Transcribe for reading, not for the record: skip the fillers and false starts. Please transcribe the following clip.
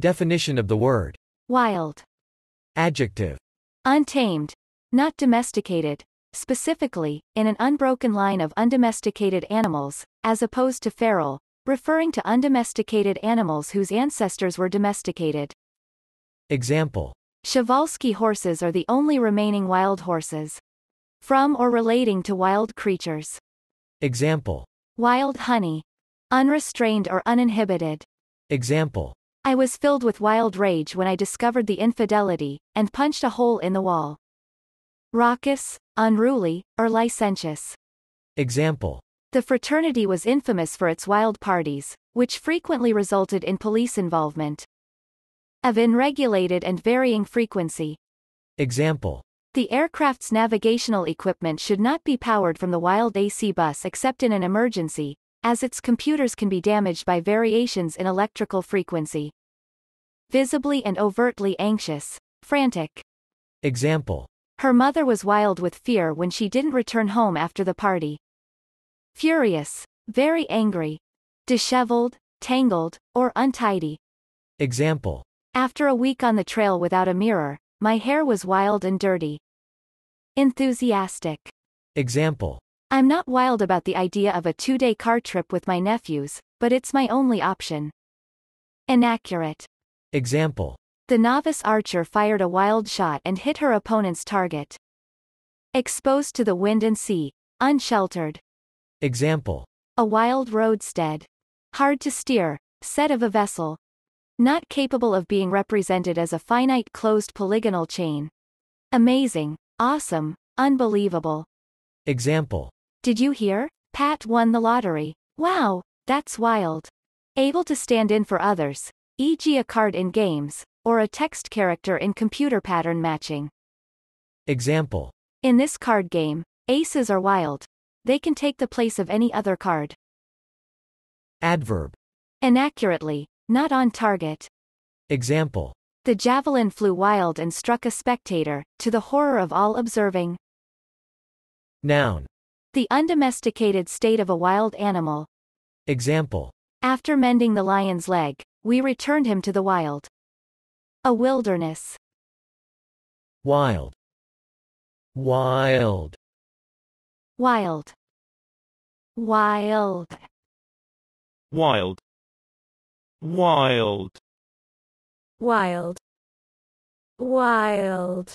Definition of the word. Wild. Adjective. Untamed. Not domesticated. Specifically, in an unbroken line of undomesticated animals, as opposed to feral, referring to undomesticated animals whose ancestors were domesticated. Example. Przewalski horses are the only remaining wild horses. From or relating to wild creatures. Example. Wild honey. Unrestrained or uninhibited. Example. I was filled with wild rage when I discovered the infidelity, and punched a hole in the wall. Raucous, unruly, or licentious. Example. The fraternity was infamous for its wild parties, which frequently resulted in police involvement. Of unregulated and varying frequency. Example. The aircraft's navigational equipment should not be powered from the wild AC bus except in an emergency, as its computers can be damaged by variations in electrical frequency. Visibly and overtly anxious. Frantic. Example. Her mother was wild with fear when she didn't return home after the party. Furious. Very angry. Disheveled, tangled, or untidy. Example. After a week on the trail without a mirror, my hair was wild and dirty. Enthusiastic. Example. I'm not wild about the idea of a 2-day car trip with my nephews, but it's my only option. Inaccurate. Example. The novice archer fired a wild shot and hit her opponent's target. Exposed to the wind and sea. Unsheltered. Example. A wild roadstead. Hard to steer, set of a vessel. Not capable of being represented as a finite closed polygonal chain. Amazing, awesome, unbelievable. Example. Did you hear? Pat won the lottery. Wow, that's wild. Able to stand in for others, e.g. a card in games, or a text character in computer pattern matching. Example. In this card game, aces are wild. They can take the place of any other card. Adverb. Inaccurately, not on target. Example. The javelin flew wild and struck a spectator, to the horror of all observing. Noun. The undomesticated state of a wild animal. Example. After mending the lion's leg, we returned him to the wild. A wilderness. Wild. Wild. Wild. Wild. Wild. Wild. Wild. Wild.